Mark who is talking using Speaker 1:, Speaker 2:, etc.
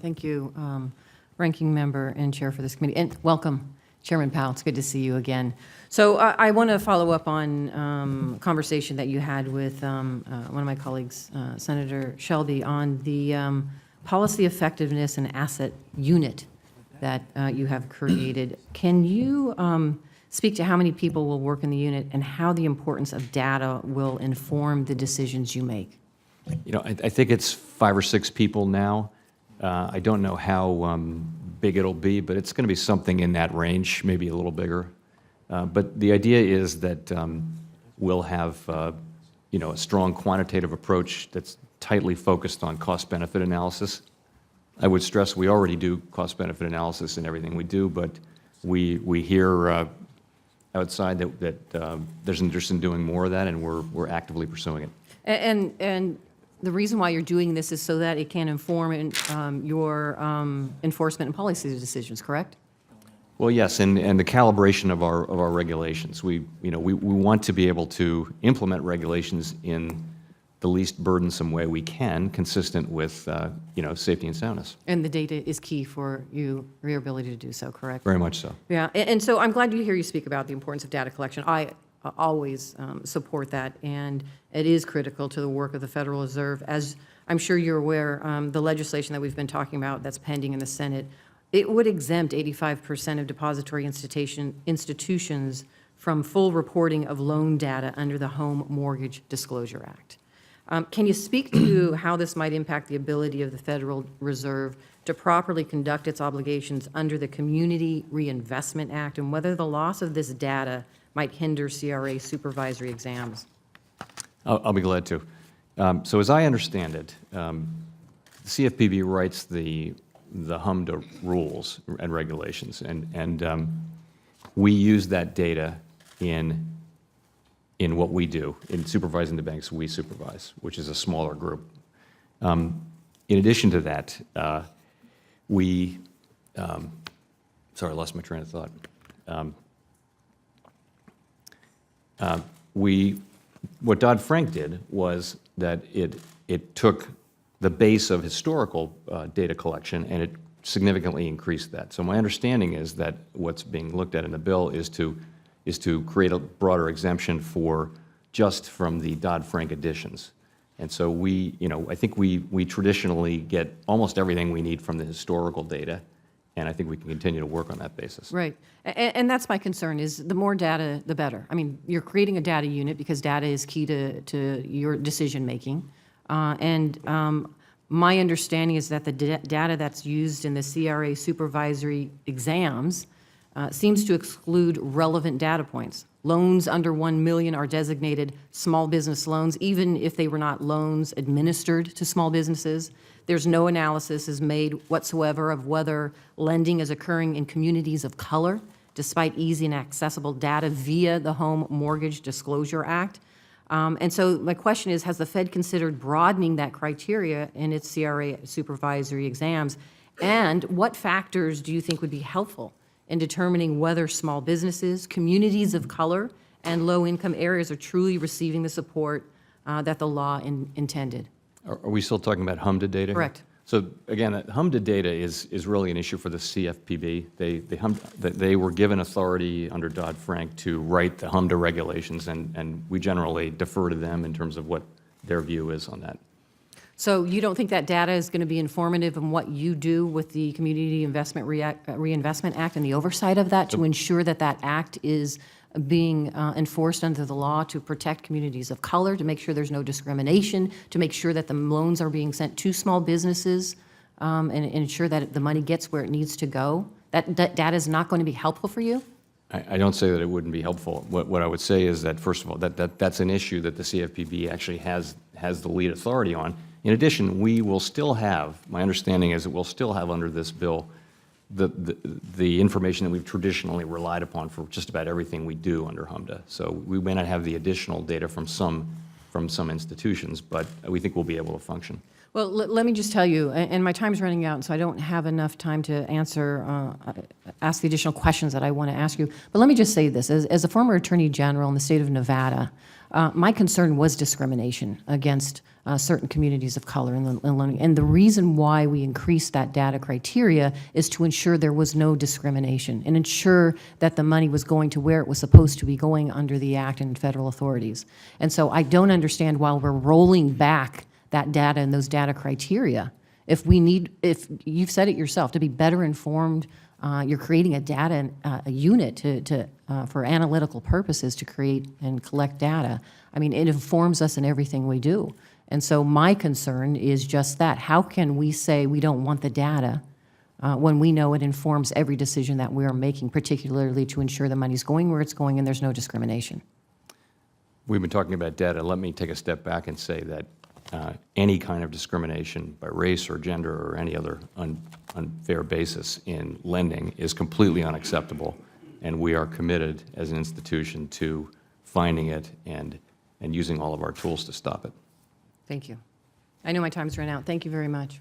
Speaker 1: Thank you, Ranking Member and Chair for this committee. And welcome, Chairman Powell. It's good to see you again. So I want to follow up on a conversation that you had with one of my colleagues, Senator Shelby, on the policy effectiveness and asset unit that you have created. Can you speak to how many people will work in the unit and how the importance of data will inform the decisions you make?
Speaker 2: You know, I think it's 5 or 6 people now. I don't know how big it'll be, but it's going to be something in that range, maybe a little bigger. But the idea is that we'll have, you know, a strong quantitative approach that's tightly focused on cost-benefit analysis. I would stress we already do cost-benefit analysis in everything we do, but we hear outside that there's interest in doing more of that, and we're actively pursuing it.
Speaker 1: And the reason why you're doing this is so that it can inform your enforcement and policy decisions, correct?
Speaker 2: Well, yes, and the calibration of our regulations. We want to be able to implement regulations in the least burdensome way we can, consistent with safety and soundness.
Speaker 1: And the data is key for your ability to do so, correct?
Speaker 2: Very much so.
Speaker 1: Yeah, and so I'm glad to hear you speak about the importance of data collection. I always support that, and it is critical to the work of the Federal Reserve. As I'm sure you're aware, the legislation that we've been talking about that's pending in the Senate, it would exempt 85% of depository institutions from full reporting of loan data under the Home Mortgage Disclosure Act. Can you speak to how this might impact the ability of the Federal Reserve to properly conduct its obligations under the Community Reinvestment Act, and whether the loss of this data might hinder CRA supervisory exams?
Speaker 2: I'll be glad to. So as I understand it, the CFPB writes the HMDA rules and regulations, and we use that data in what we do, in supervising the banks we supervise, which is a smaller group. In addition to that, sorry, I lost my train of thought. What Dodd-Frank did was that it took the base of historical data collection and it significantly increased that. So my understanding is that what's being looked at in the bill is to create a broader exemption just from the Dodd-Frank additions. And so I think we traditionally get almost everything we need from the historical data, and I think we can continue to work on that basis.
Speaker 1: Right, and that's my concern, is the more data, the better. I mean, you're creating a data unit because data is key to your decision-making. My understanding is that the data that's used in the CRA supervisory exams seems to exclude relevant data points. Loans under $1 million are designated small business loans, even if they were not loans administered to small businesses. There's no analysis is made whatsoever of whether lending is occurring in communities of color, despite easy and accessible data via the Home Mortgage Disclosure Act. And so my question is, has the Fed considered broadening that criteria in its CRA supervisory exams? And what factors do you think would be helpful in determining whether small businesses, communities of color, and low-income areas are truly receiving the support that the law intended?
Speaker 2: Are we still talking about HMDA data?
Speaker 1: Correct.
Speaker 2: So again, HMDA data is really an issue for the CFPB. They were given authority under Dodd-Frank to write the HMDA regulations, and we generally defer to them in terms of what their view is on that.
Speaker 1: So you don't think that data is going to be informative in what you do with the Community Reinvestment Act and the oversight of that to ensure that that act is being enforced under the law to protect communities of color, to make sure there's no discrimination, to make sure that the loans are being sent to small businesses, and ensure that the money gets where it needs to go? That data is not going to be helpful for you?
Speaker 2: I don't say that it wouldn't be helpful. What I would say is that, first of all, that's an issue that the CFPB actually has the lead authority on. In addition, we will still have, my understanding is that we'll still have under this bill the information that we've traditionally relied upon for just about everything we do under HMDA. So we may not have the additional data from some institutions, but we think we'll be able to function.
Speaker 1: Well, let me just tell you, and my time's running out, so I don't have enough time to ask the additional questions that I want to ask you. But let me just say this. As a former Attorney General in the state of Nevada, My concern was discrimination against certain communities of color in learning. And the reason why we increased that data criteria is to ensure there was no discrimination and ensure that the money was going to where it was supposed to be going under the Act and federal authorities. And so I don't understand why we're rolling back that data and those data criteria. If you've said it yourself, to be better informed, you're creating a data a unit for analytical purposes to create and collect data. I mean, it informs us in everything we do. And so my concern is just that. How can we say we don't want the data when we know it informs every decision that we are making, particularly to ensure the money's going where it's going and there's no discrimination?
Speaker 2: We've been talking about data. Let me take a step back and say that any kind of discrimination by race or gender or any other unfair basis in lending is completely unacceptable, and we are committed as an institution to finding it and using all of our tools to stop it.
Speaker 1: Thank you. I know my time's run out. Thank you very much.